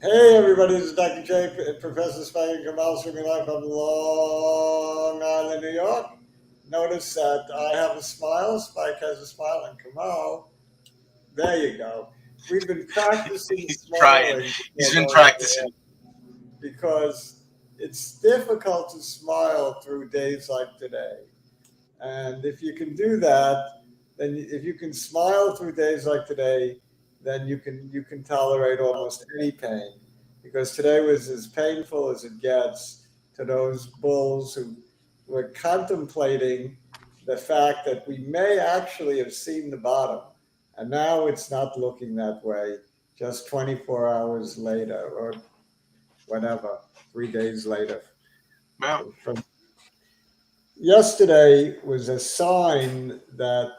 Hey everybody, this is Dr. J, Professor Spike and Kamal, streaming live from Long Island, New York. Notice that I have a smile, Spike has a smile, and Kamal, there you go. We've been practicing He's trying. smiling He's been practicing. because it's difficult to smile through days like today. And if you can do that, then if you can smile through days like today, then you can tolerate almost any pain. Because today was as painful as it gets to those bulls who were contemplating the fact that we may actually have seen the bottom. And now it's not looking that way just 24 hours later or whatever, 3 days later. Well, From yesterday was a sign that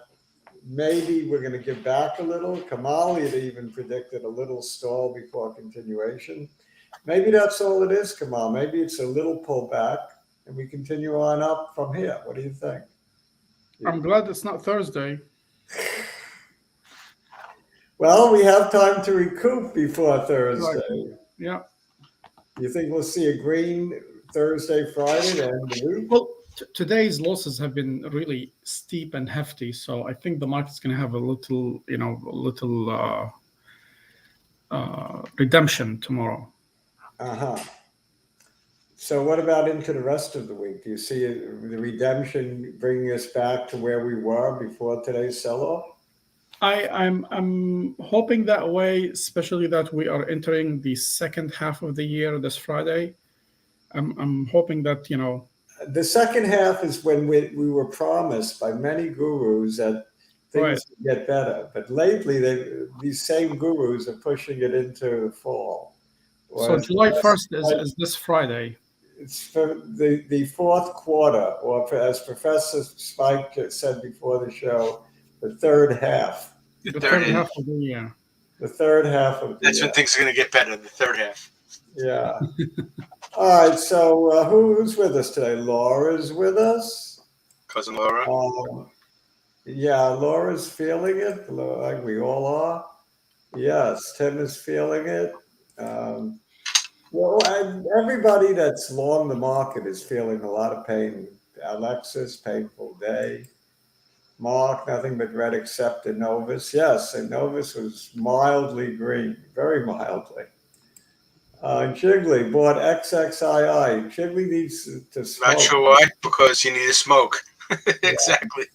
maybe we're going to give back a little. Kamal had even predicted a little stall before continuation. Maybe that's all it is, Kamal. Maybe it's a little pullback and we continue on up from here. What do you think? I'm glad it's not Thursday. Well, we have time to recoup before Thursday. Yeah. You think we'll see a green Thursday, Friday, to end the week? Well, today's losses have been really steep and hefty, so I think the market's going to have a little, redemption tomorrow. Uh-huh. So what about into the rest of the week? Do you see the redemption bringing us back to where we were before today's sell-off? I'm hoping that way, especially that we are entering the second half of the year this Friday. I'm hoping that, The second half is when we were promised by many gurus that things would get better. But lately, these same gurus are pushing it into fall. So July 1st is this Friday. It's for the fourth quarter, or as Professor Spike said before the show, the third half. The third half of the year. The third half of the That's year. when things are going to get better, the third half. Yeah. All right. So who's with us today? Laura's with us. Cousin Laura. Yeah, Laura's feeling it, like we all are. Yes, Tim is feeling it. Everybody that's long the market is feeling a lot of pain. Alexis, painful day. Mark, nothing but red except Innovis. Yes, Innovis was mildly green, very mildly. Jiggly bought XXII. Jiggly needs to smoke. Not sure why, because you need to smoke. Exactly.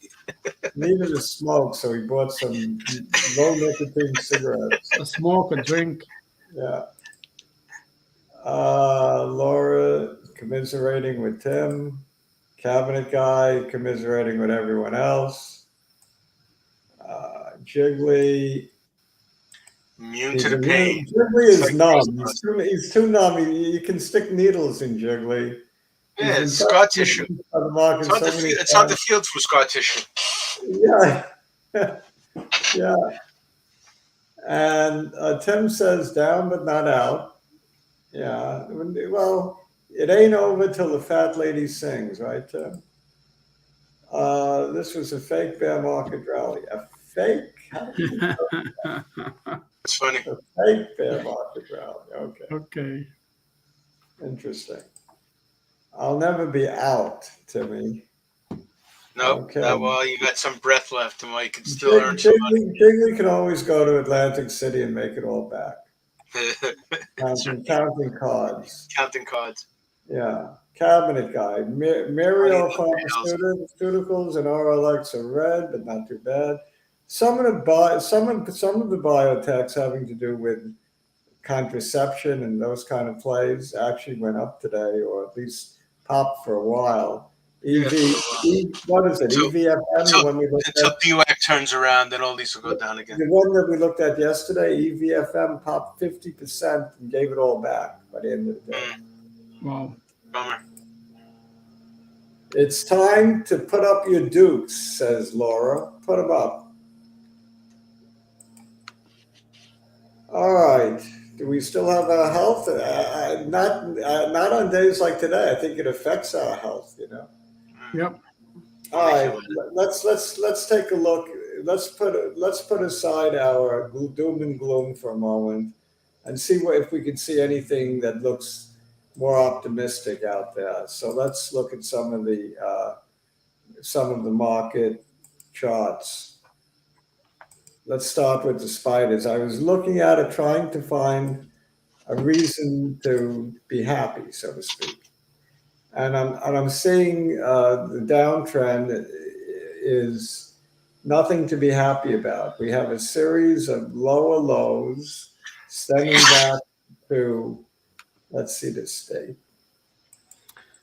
Needed a smoke, so he bought some low nicotine cigarettes. A smoke, a drink. Yeah. Laura commiserating with Tim. Cabinet guy commiserating with everyone else. Jiggly. Immune to the pain. Jiggly is numb. He's too numb. You can stick needles in Jiggly. Yeah, it's scar tissue. It's on the field for scar tissue. Yeah. Yeah. And Tim says down but not out. Yeah. Well, it ain't over till the fat lady sings, right, Tim? This was a fake bear market rally. A fake? It's funny. A fake bear market rally. Okay. Okay. Interesting. I'll never be out, Timmy. Nope. Okay. Well, you got some breath left, and you can still earn some money. Jiggly can always go to Atlantic City and make it all back. Counting cards. Counting cards. Yeah. Cabinet guy. Muriel Pharmaceuticals and RLX are red, but not too bad. Some of the biotechs having to do with contraception and those kind of plays actually went up today, or at least popped for a while. What is it? EVFM? Until BWAC turns around, then all these will go down again. The one that we looked at yesterday, EVFM, popped 50% and gave it all back by the end of the day. Wow. Bummer. It's time to put up your dukes, says Laura. Put them up. All right. Do we still have our health? Not on days like today. I think it affects our health, Yep. All right. Let's take a look. Let's put aside our doom and gloom for a moment and see if we can see anything that looks more optimistic out there. So let's look at some of the market charts. Let's start with the spiders. I was looking at it, trying to find a reason to be happy, so to speak. And I'm seeing the downtrend is nothing to be happy about. We have a series of lower lows stemming back to, let's see this date.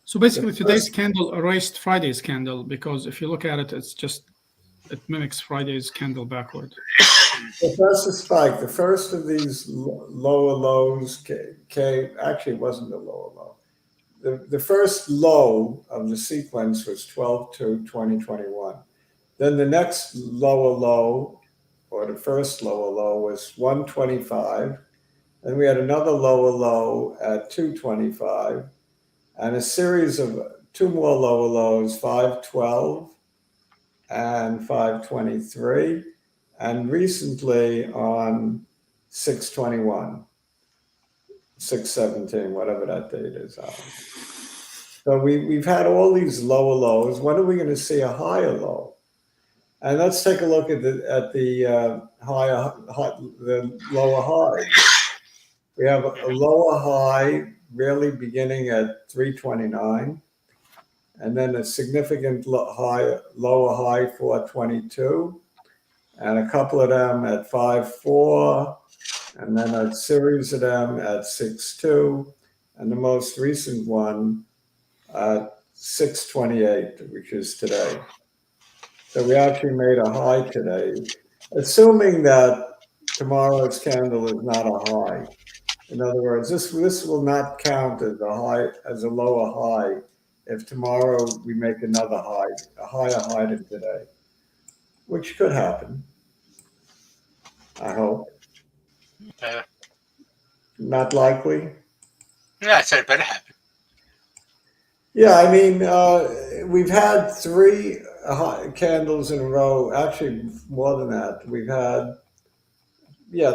So basically, today's candle erased Friday's candle, because if you look at it, it mimics Friday's candle backward. That's the spike. The first of these lower lows came, actually it wasn't a lower low. The first low of the sequence was 12/2/2021. Then the next lower low, or the first lower low, was 125. Then we had another lower low at 225, and a series of two more lower lows, 512 and 523, and recently on 621, 617, whatever that date is. So we've had all these lower lows. When are we going to see a higher low? And let's take a look at the lower high. We have a lower high really beginning at 329, and then a significant lower high 422, and a couple of them at 5.4, and then a series of them at 6.2, and the most recent one at 6.28, which is today. So we actually made a high today, assuming that tomorrow's candle is not a high. In other words, this will not count as a lower high if tomorrow we make another high, a higher high than today, which could happen. I hope. Not likely. Yeah, I said it better happen. Yeah, I mean, we've had three candles in a row. Actually, more than that. We've had,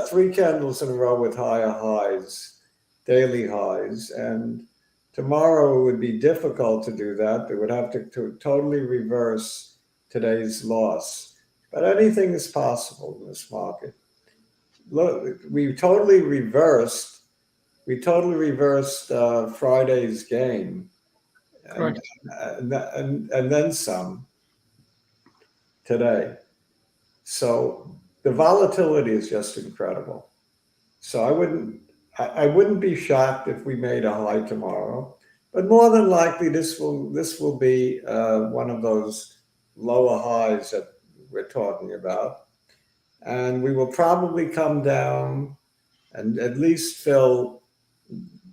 three candles in a row with higher highs, daily highs. And tomorrow it would be difficult to do that. They would have to totally reverse today's loss. But anything is possible in this market. Look, we totally reversed Friday's gain. And then some today. So the volatility is just incredible. So I wouldn't be shocked if we made a high tomorrow, but more than likely this will be one of those lower highs that we're talking about, and we will probably come down and at least fill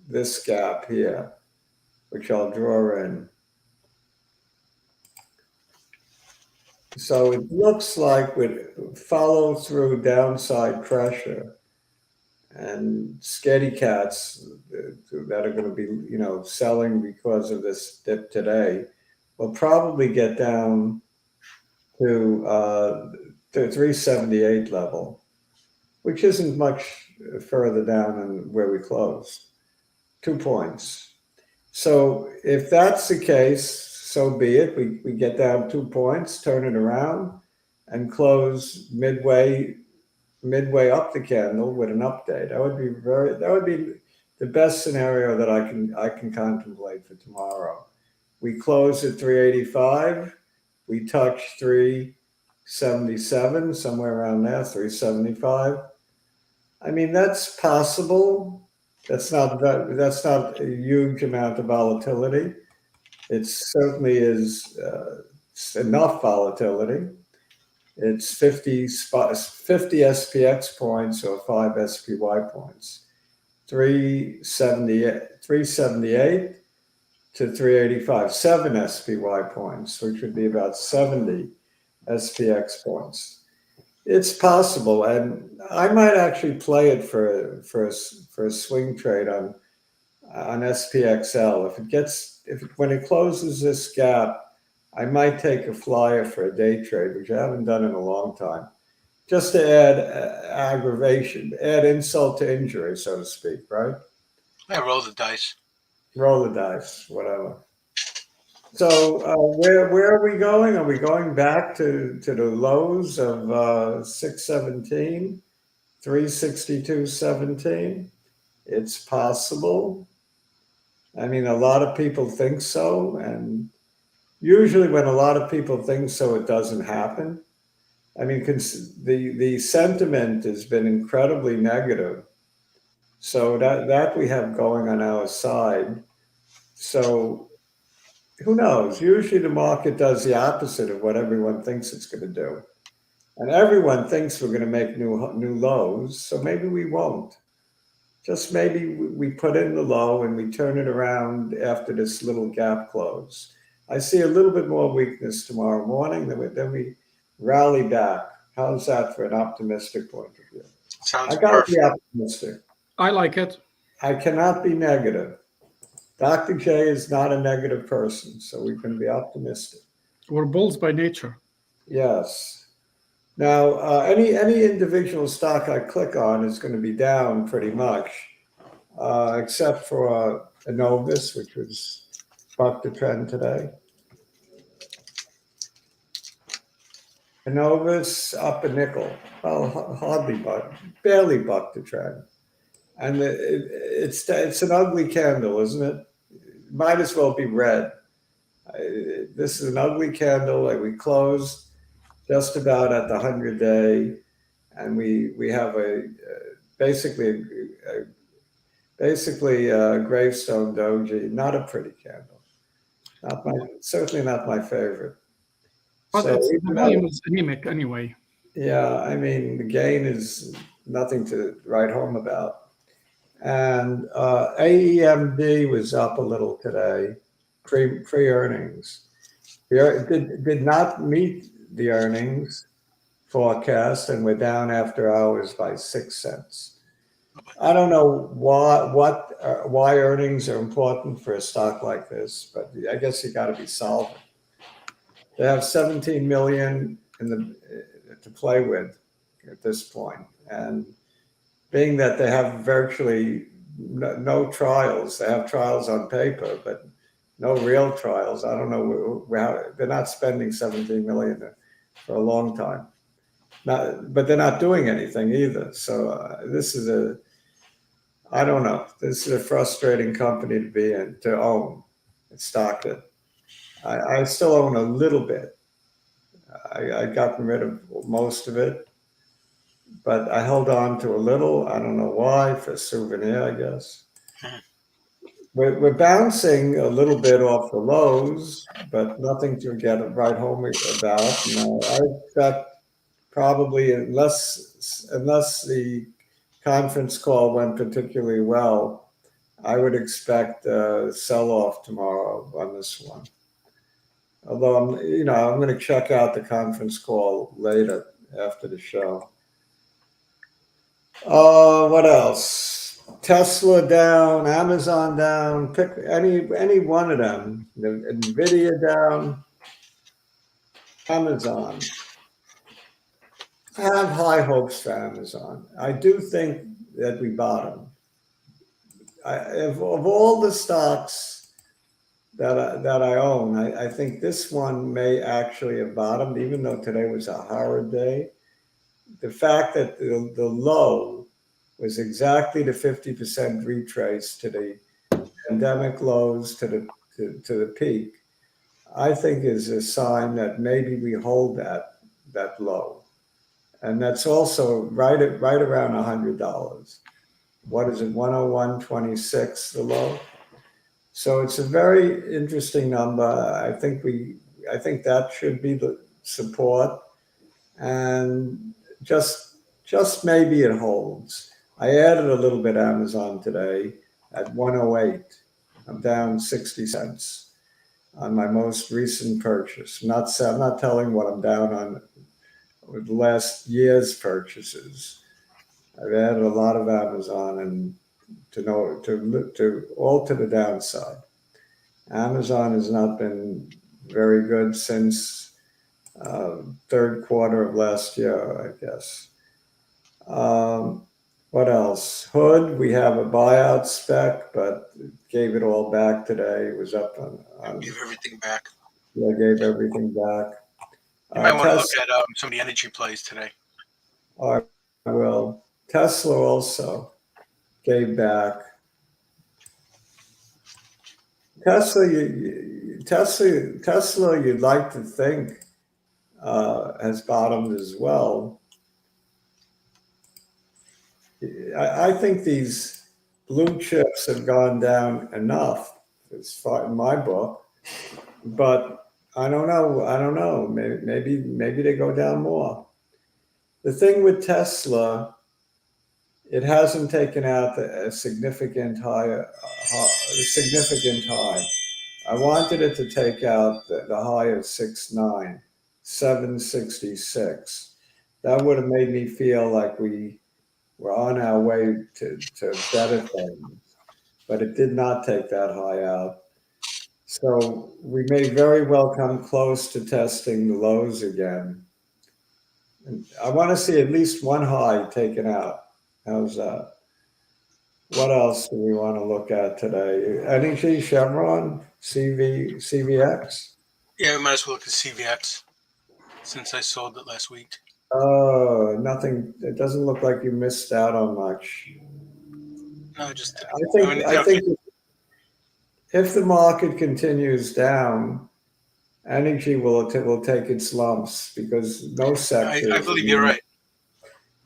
this gap here, which I'll draw in. So it looks like we follow through downside pressure, and scaredy cats that are going to be, selling because of this dip today will probably get down to the 378 level, which isn't much further down than where we closed, 2 points. So if that's the case, so be it. We get down 2 points, turn it around, and close midway up the candle with an update. That would be the best scenario that I can contemplate for tomorrow. We close at 385. We touch 377, somewhere around there, 375. I mean, that's possible. That's not a huge amount of volatility. It certainly is enough volatility. It's 50 SPX points or 5 SPY points. 378 to 385, 7 SPY points, which would be about 70 SPX points. It's possible, and I might actually play it for a swing trade on SPXL. When it closes this gap, I might take a flyer for a day trade, which I haven't done in a long time. just to add aggravation, add insult to injury, so to speak, right? Yeah, roll the dice. Roll the dice, whatever. So where are we going? Are we going back to the lows of 617, 362.17? It's possible. I mean, a lot of people think so, and usually when a lot of people think so, it doesn't happen. I mean, the sentiment has been incredibly negative, so that we have going on our side. So who knows? Usually the market does the opposite of what everyone thinks it's going to do, and everyone thinks we're going to make new lows. So maybe we won't. Just maybe we put in the low and we turn it around after this little gap close. I see a little bit more weakness tomorrow morning. Then we rally back. How's that for an optimistic point of view? Sounds I got to be perfect. optimistic. I like it. I cannot be negative. Dr. J is not a negative person, so we can be optimistic. We're bulls by nature. Yes. Now, any individual stock I click on is going to be down pretty much, except for Innovis, which was bucked the trend today. Innovis up a nickel. Well, barely bucked the trend. And it's an ugly candle, isn't it? It might as well be red. This is an ugly candle. Like we closed just about at the 100-day, and we have basically a gravestone doji. Not a pretty candle. Certainly not my favorite. But So the volume is anemic anyway. yeah, I mean the gain is nothing to write home about. And AEMD was up a little today, pre-earnings. Did not meet the earnings forecast, and we're down after hours by 6 cents. I don't know why earnings are important for a stock like this, but I guess you got to be solvent. They have 17 million to play with at this point, and being that they have virtually no trials, they have trials on paper, but no real trials. I don't know how they're not spending 17 million for a long time. But they're not doing anything either. So this is I don't know. This is a frustrating company to be in, to own. It's stocked it. I still own a little bit. I got rid of most of it, but I held on to a little. I don't know why, for a souvenir, I guess. We're bouncing a little bit off the lows, but nothing to get right home about. No, I expect probably unless the conference call went particularly well, I would expect a sell-off tomorrow on this one. Although I'm going to check out the conference call later after the show. What else? Tesla down, Amazon down. Pick any one of them. Nvidia down, Amazon. I have high hopes for Amazon. I do think that we bottomed. Of all the stocks that I own, I think this one may actually have bottomed, even though today was a horrid day. The fact that the low was exactly the 50% retrace to the pandemic lows to the peak, I think is a sign that maybe we hold that low. And that's also right around $100. What is it, 101.26, the low? So it's a very interesting number. I think that should be the support, and just maybe it holds. I added a little bit Amazon today at 108. I'm down 60 cents on my most recent purchase. I'm not telling what I'm down on with last year's purchases. I've added a lot of Amazon, and to all to the downside. Amazon has not been very good since third quarter of last year, I guess. What else? Hood, we have a buyout spec, but gave it all back today. It was up on Give everything back. yeah, gave everything back. You might want to look Tesla, at some of the energy plays today. I will. Tesla also gave back. Tesla, Tesla, you'd like to think has bottomed as well. I think these blue chips have gone down enough, as far in my book, but I don't know. I don't know. Maybe they go down more. The thing with Tesla, it hasn't taken out a significant high. I wanted it to take out the high of 6.9, 766. That would have made me feel like we were on our way to better things, but it did not take that high out. So we may very well come close to testing the lows again. And I want to see at least one high taken out. How's that? What else do we want to look at today? NEG, Chevron, CVX? Yeah, we might as well look at CVX since I sold it last week. Oh, nothing. It doesn't look like you missed out on much. No, I just didn't. I think if the market continues down, energy will take its lumps because no sector. I believe you're right.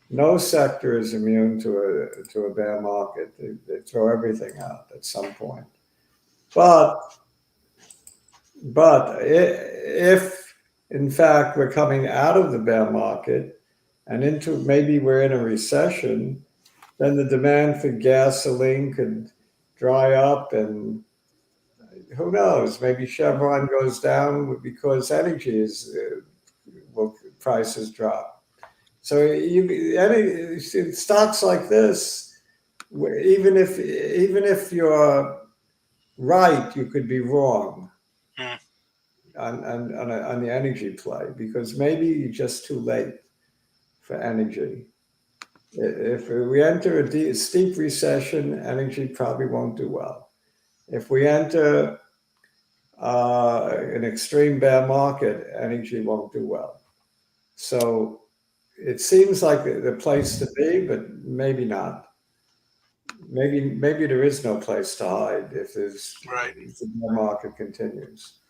No sector is immune to a bear market. They throw everything out at some point. But if in fact we're coming out of the bear market and into maybe we're in a recession, then the demand for gasoline could dry up, and who knows? Maybe Chevron goes down because energy is prices drop. So stocks like this, even if you're right, you could be wrong on the energy play because maybe you're just too late for energy. If we enter a steep recession, energy probably won't do well. If we enter an extreme bear market, energy won't do well. So it seems like the place to be, but maybe not. Maybe there is no place to hide if the bear market continues.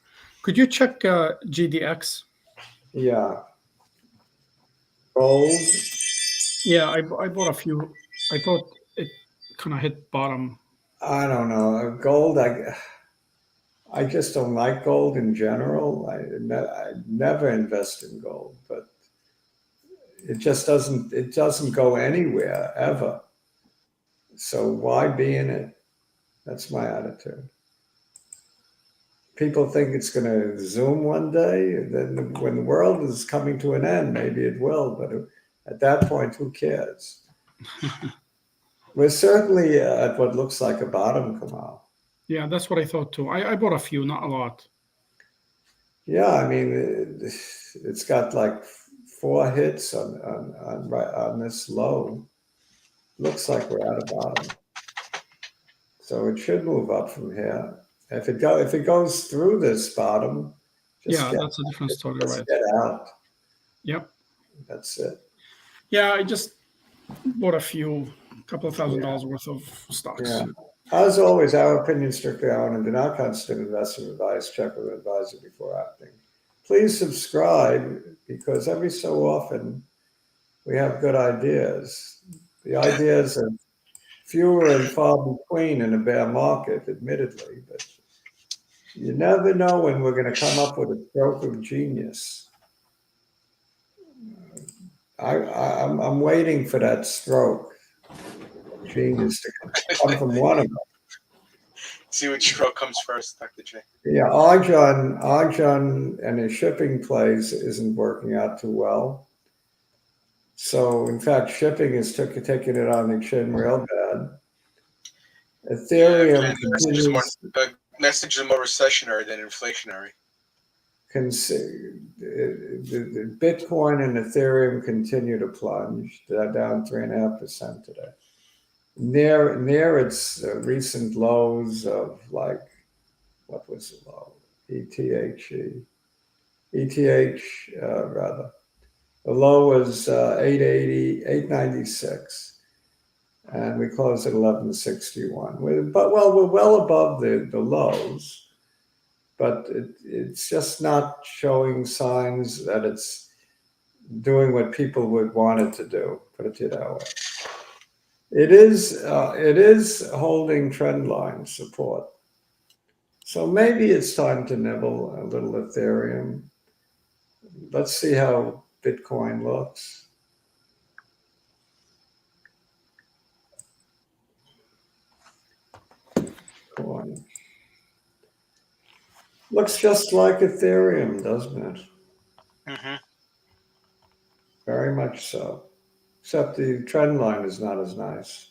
Could you check GDX? Yeah. Gold. Yeah, I bought a few. I thought it kind of hit bottom. I don't know. Gold, I just don't like gold in general. I never invest in gold, but it just doesn't go anywhere ever. So why be in it? That's my attitude. People think it's going to zoom one day. Then when the world is coming to an end, maybe it will. But at that point, who cares? We're certainly at what looks like a bottom, Kamal. Yeah, that's what I thought too. I bought a few, not a lot. Yeah, I mean, it's got like 4 hits on this low. Looks like we're at a bottom. So it should move up from here. If it goes through this bottom, that's a different story, right? Get out. Yep. That's it. Yeah, I just bought a couple of $1,000 worth of stocks. Yeah. As always, our opinions strictly our own and do not constitute investment advice. Check with an advisor before acting. Please subscribe because every so often we have good ideas. The ideas are fewer and far between in a bear market, admittedly, but you never know when we're going to come up with a stroke of genius. I'm waiting for that stroke of genius to come from one of them. See which stroke comes first, Dr. J. Yeah, Arjun and his shipping plays isn't working out too well. So, in fact, shipping is taking it on the chin real bad. Ethereum message is more recessionary than inflationary. the Bitcoin and Ethereum continue to plunge. They're down 3.5% today. Near its recent lows of like, what was the low? ETH rather. The low was 880, 896, and we closed at 1161. We're well above the lows, but it's just not showing signs that it's doing what people would want it to do. Put it that way. It is holding trend line support. So maybe it's time to nibble a little Ethereum. Let's see how Bitcoin looks. Coin. Looks just like Ethereum, doesn't it? Mm-hmm. Very much so. Except the trend line is not as nice.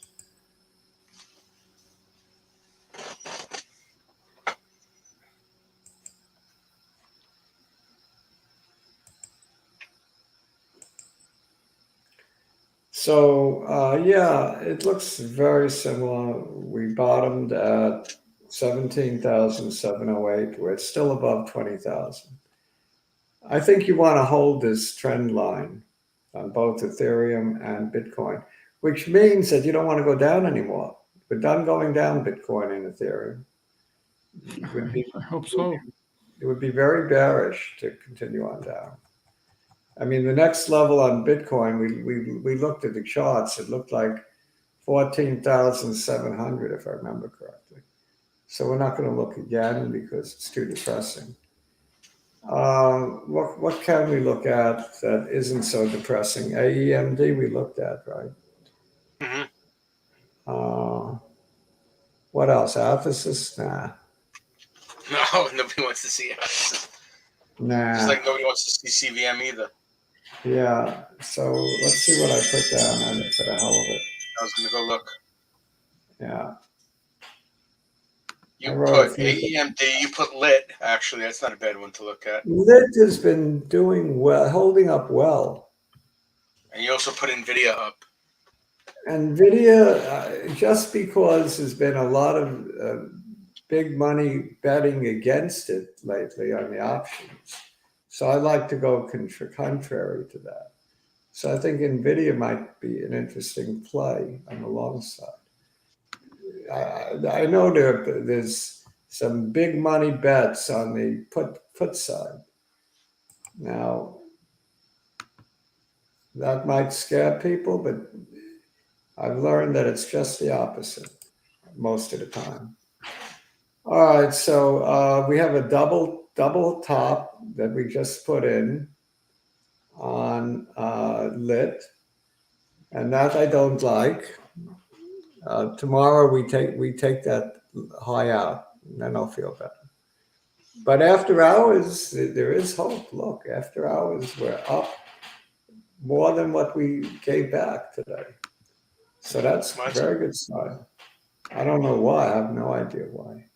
So yeah, it looks very similar. We bottomed at 17,708. We're still above 20,000. I think you want to hold this trend line on both Ethereum and Bitcoin, which means that you don't want to go down anymore. We're done going down Bitcoin and Ethereum. I hope so. It would be very bearish to continue on down. I mean, the next level on Bitcoin, we looked at the charts. It looked like 14,700, if I remember correctly. So we're not going to look again because it's too depressing. What can we look at that isn't so depressing? AEMD we looked at, right? Mm-hmm. What else? Ephesus? Nah. No, nobody wants to see it. Nah. Just like nobody wants to see CVM either. Yeah. So let's see what I put down on it for the hell of it. I was going to go look. Yeah. You put AEMD, you put lit. Actually, that's not a bad one to look at. Lit has been doing well, holding up well. And you also put Nvidia up. Nvidia, just because there's been a lot of big money betting against it lately on the options. So I like to go contrary to that. So I think Nvidia might be an interesting play on the long side. I know there's some big money bets on the put side. Now, that might scare people, but I've learned that it's just the opposite most of the time. All right, so we have a double top that we just put in on lit, and that I don't like. Tomorrow we take that high out, and then I'll feel better. But after hours, there is hope. Look, after hours, we're up more than what we gave back today. So that's a very good sign. I don't know why. I have no idea why.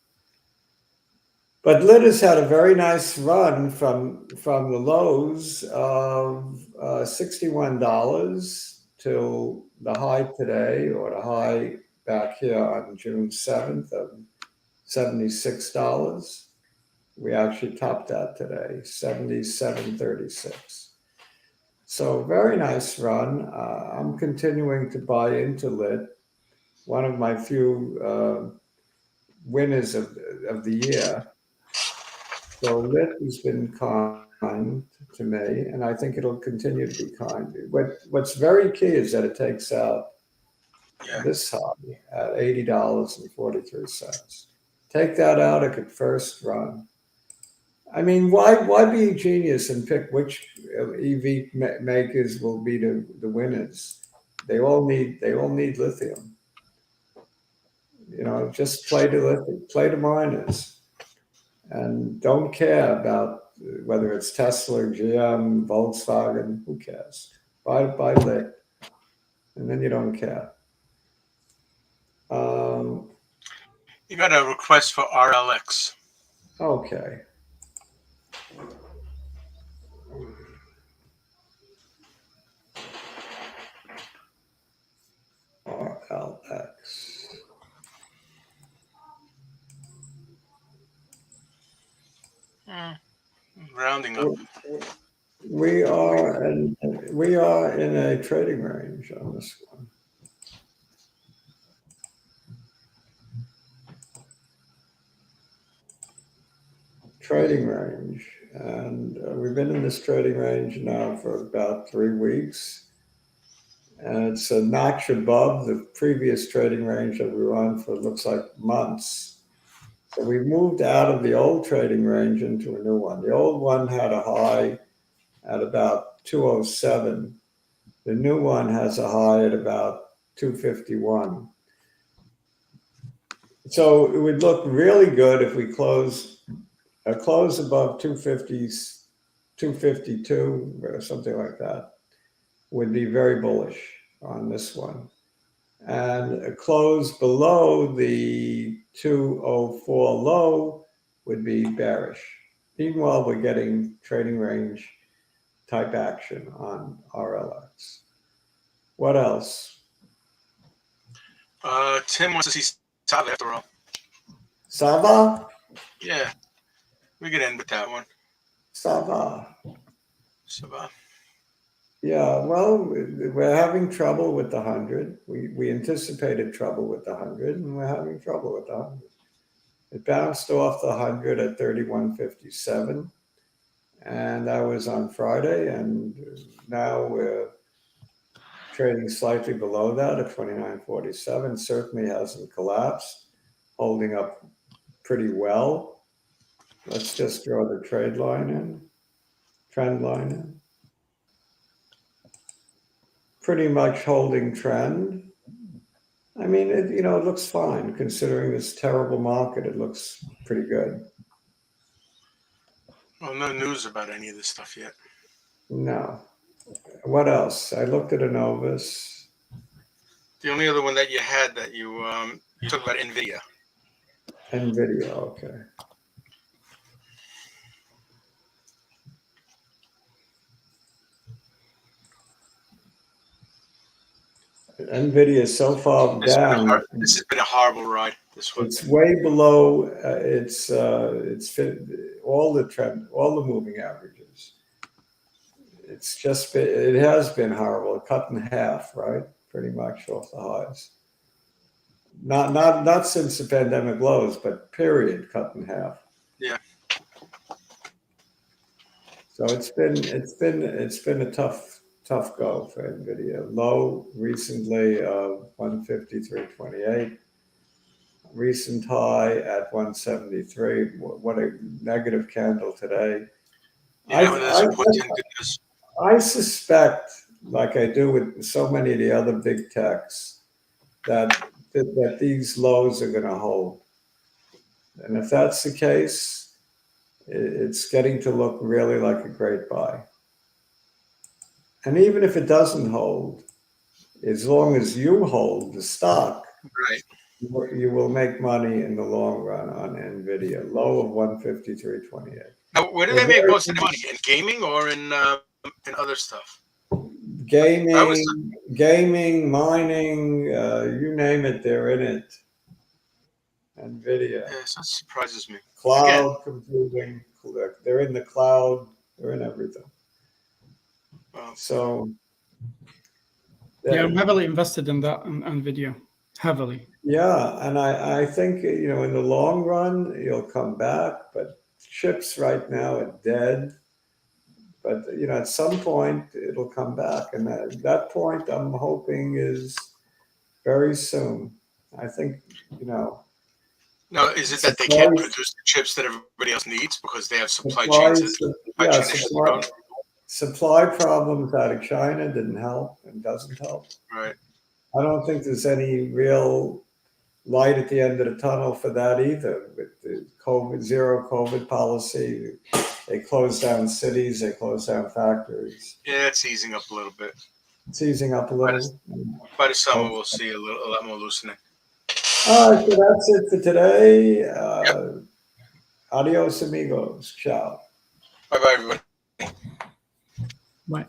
But lit has had a very nice run from the lows of $61 till the high today, or the high back here on June 7th of $76. We actually topped that today, 77.36. So very nice run. I'm continuing to buy into lit. One of my few winners of the year. So lit has been kind to me, and I think it'll continue to be kind. What's very key is that it takes out this high at $80.43. Take that out, it could first run. I mean, why be a genius and pick which EV makers will be the winners? They all need lithium. You know, just play the miners, and don't care about whether it's Tesla, GM, Volkswagen. Who cares? Buy lit, and then you don't care. You got a request for RLX. Okay. Rounding up. We are in a trading range on this one. Trading range, and we've been in this trading range now for about 3 weeks, and it's a notch above the previous trading range that we were on for looks like months. So we moved out of the old trading range into a new one. The old one had a high at about 207. The new one has a high at about 251. So it would look really good if we close above 250s, 252 or something like that. Would be very bullish on this one. And a close below the 204 low would be bearish. Meanwhile, we're getting trading range type action on RLX. What else? Tim wants to see Sava after all. Sava? Yeah. We could end with that one. Sava. Sava. Yeah, well, we're having trouble with the 100. We anticipated trouble with the 100, and we're having trouble with the 100. It bounced off the 100 at 31.57, and that was on Friday, and now we're trading slightly below that at 29.47. Certainly hasn't collapsed, holding up pretty well. Let's just draw the trend line in. Pretty much holding trend. I mean, it looks fine considering this terrible market. It looks pretty good. Well, no news about any of this stuff yet. No. What else? I looked at Innovis. The only other one that you had that you talked about Nvidia. Nvidia, okay. Nvidia is so far down. This has been a horrible ride. This one. It's way below. It's fit all the moving averages. It's just been. It has been horrible. Cut in half, right? Pretty much off the highs. Not since the pandemic lows, but period, cut in half. Yeah. So it's been a tough go for Nvidia. Low recently of 153.28. Recent high at 173. What a negative candle today. Yeah, I suspect, like I do with so many of the other big techs, that these lows are going to hold. And if that's the case, it's getting to look really like a great buy. And even if it doesn't hold, as long as you hold the stock, right, you will make money in the long run on Nvidia. Low of 153.28. Now, where do they make most of the money? In gaming or in other stuff? Gaming, mining, you name it, they're in it. Nvidia. Yeah, that surprises me. Cloud computing, they're in the cloud, they're in everything. Wow. So yeah, I'm heavily invested in that on Nvidia. Heavily. Yeah, and I think in the long run you'll come back, but chips right now are dead. But at some point it'll come back, and that point I'm hoping is very soon. I think Now, is it that they can't produce the chips that everybody else needs because they have supply chains? Supply problems out of China didn't help and doesn't help. Right. I don't think there's any real light at the end of the tunnel for that either. With the zero COVID policy, they closed down cities, they closed down factories. Yeah, it's easing up a little bit. It's easing up a little. By the summer, we'll see a lot more loosening. All right, so that's it for today. Adios, amigos. Ciao. Bye-bye, everybody. Bye.